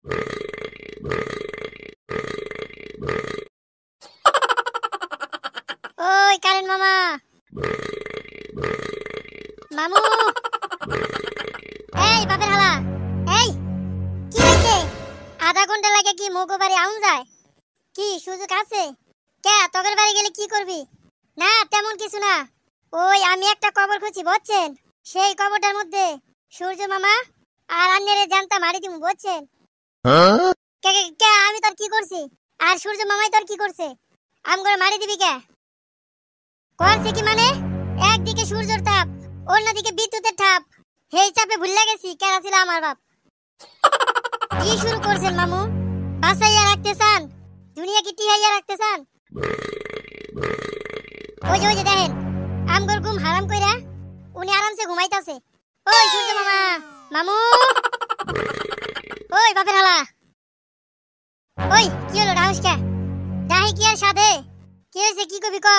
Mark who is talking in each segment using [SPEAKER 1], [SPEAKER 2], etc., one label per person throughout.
[SPEAKER 1] ওই কারেন মামা, মামু, এই বাপের হালা, এই কি হইছে? আধা ঘন্টা লাগে কি মোগো বাড়ি আউন যায়? কি সুযোগ আছে? কে তোদের বাড়ি গেলে কি করবি? না তেমন কিছু না, ওই আমি একটা কবর খুঁজি বুঝছেন, সেই কবরটার মধ্যে সূর্য মামা আর আন্নেরে জানতা মারি দিমু বুঝছেন। কে কে কে আমি তোর কি করছি? আর সূর্য মামাই তোর কি করছে? আম করে মারি দিবি কে? করছে কি মানে? একদিকে সূর্যের তাপ, অন্যদিকে বিদ্যুতের তাপ, হেই চাপে ভুলে গেছি কেরা ছিল আমার বাপ। কি শুরু করছেন মামু? বাসাইয়া রাখতে চান? দুনিয়া কি টিহাইয়া রাখতে চান? ওই যে দেখেন আমগর ঘুম হারাম কইরা উনি আরামসে ঘুমাইতাছে। ওই সূর্য মামা, মামু, ওই বাপের হালা, ওই কি হলো রাহুস কে? ডাহি কি আর সাধে? কি হয়েছে কি কবি ক?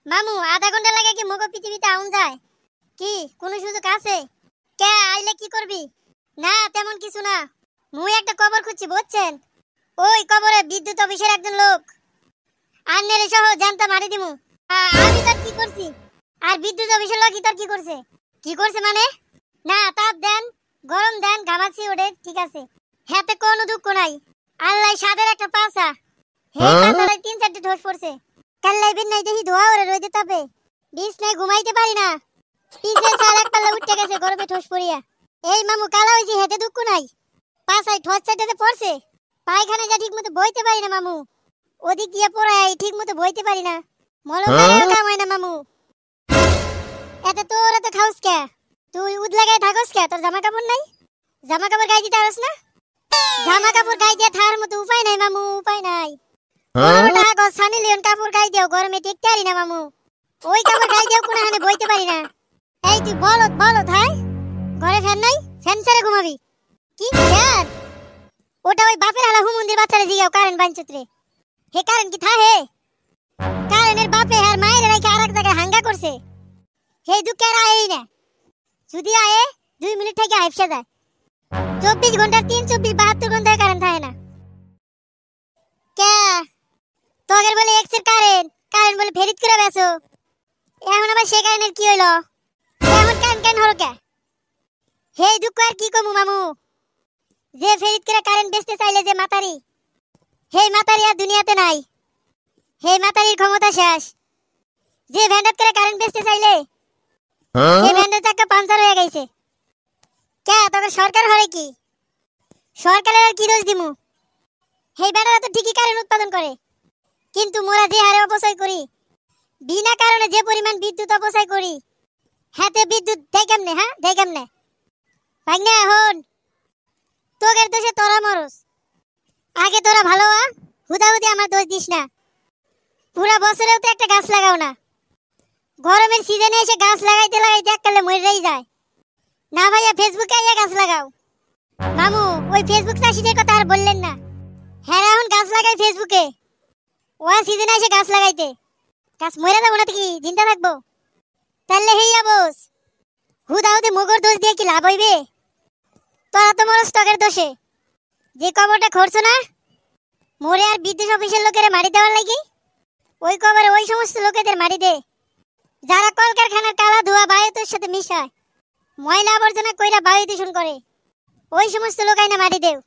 [SPEAKER 1] মামু আধা ঘন্টা লাগে কি মগো পৃথিবীতে আউন যায়? কি কোনো সুযোগ আছে? কে আইলে কি করবি? না তেমন কিছু না, মুই একটা কবর খুঁজছি বুঝছেন, ওই কবরে বিদ্যুৎ অফিসের একজন লোক আন্নেরে সহ জানতা মারি দিমু। আমি তার কি করছি? আর বিদ্যুৎ অফিসের লোক তার কি করছে? কি করছে মানে? না তাপ দেন, গরম দেন, ঘামাচ্ছি ওঠে ঠিক আছে, হাতে কোনো দুঃখ নাই। আল্লাহ সাদের একটা পাছা, হে পাছায় 3-4টি ঠোস পড়ছে, কাল্লাই বিন নাই দেখি ধোয়া ওরে রইতে তাপে, বিছ নাই ঘুমাইতে পারি না, পিছে চাল এক পাল্লা উঠে গেছে গরমে ঠোস পড়িয়া। এই মামু কালা হইছি হেতে দুঃখ নাই, পাছায় ঠোস চাইতে পড়ছে, পায়খানা যা ঠিক মতো বইতে পারি না মামু, ওদিক দিয়ে পড়াই ঠিক মতো বইতে পারি না, মলম কাম হয় না মামু। এতে তোর এত খাউস কে? তুই উদ লাগাই থাকস কে? তোর জামা কাপড় নাই? জামা কাপড় গায়ে দিতে পারস না? জামা কাপড় গায়ে দিয়ে থাকার মতো উপায় নাই মামু, উপায় নাই। ওটা গো সানি লিওন কাপড় গায়ে দিও, গরমে টিকতে পারি না মামু, ওই কাপড় গায়ে দিও কোন হানে বইতে পারি না। এই তুই বলত হাই, ঘরে ফ্যান নাই? ফ্যান ছেড়ে ঘুমাবি? কি ফ্যান? ওটা ওই বাপের হালা হুমন্দির বাচ্চারে জিগাও কারেন্ট বাঞ্চুতরে, হে কারেন্ট কি থা হে? কারেন্টের বাপে আর মায়ের রাইখা আরেক জায়গায় হাঙ্গা করছে, হে দুঃখে আর আয়েই না, যদি আয়ে 2 মিনিট থেকে হাইপসা যায়, 24 ঘন্টার 3-24-72 ঘন্টায় কারেন্ট থাকে না। কে তোগের বলে এক্সের কারেন্ট বলে ফেরিত করে বেছো, এখন আবার সে কারেন্টের কি হইলো? এখন কেন হলো কে? হে দুঃখ আর কি কমু মামু, যে ফেরিত করে কারেন্ট বেচতে চাইলে যে মাতারি, হে মাতারি আর দুনিয়াতে নাই, হে মাতারির ক্ষমতা শেষ। যে ভ্যান্ডার করে কারেন্ট বেচতে চাইলে এই ভ্যান্ডার চাকা পাঞ্চার হয়ে গেছে। কে তোকে সরকার হরে কি? সরকারের আর কি দোষ দিমু? হেই ব্যাটারা তো ঠিকই কারেন্ট উৎপাদন করে, কিন্তু মোরা যে হারে অপচয় করি, বিনা কারণে যে পরিমাণ বিদ্যুৎ অপচয় করি, হাতে বিদ্যুৎ দেয় কেমনে? হ্যাঁ দেয় কেমনে? ভাগ্নে হন তোগের দোষে তোরা মরস, আগে তোরা ভালো হা, হুদাহুদি আমার দোষ দিস না। পুরা বছরেও তো একটা গাছ লাগাও না, গরমের সিজনে এসে গাছ লাগাইতে লাগাইতে এককালে মরেই যায় না। ভাইয়া ফেসবুকে আইয়া গাছ লাগাও। মামু ওই ফেসবুক চাষীদের কথা আর বললেন না, হ্যাঁ এখন গাছ লাগাই ফেসবুকে, ওয়া সিজনে এসে গাছ লাগাইতে, গাছ মরে যাবো না কি চিন্তা থাকবো? তাহলে হেইয়া বস হুদাহুদি মুগর দোষ দিয়ে কি লাভ হইবে? তোরা তো মরস টকের দোষে, যে কবরটা খরছো না মরে আর বিদ্যুৎ অফিসের লোকেরা মারি দেওয়ার লাগি, ওই কবরে ওই সমস্ত লোকেদের মারি দে যারা কলকারখানার কালা ধোয়া বায়ুর সাথে মিশায়, ময়লা আবর্জনা কইরা বায়ু দূষণ করে, ওই সমস্ত লোক আইনা মারি দেও।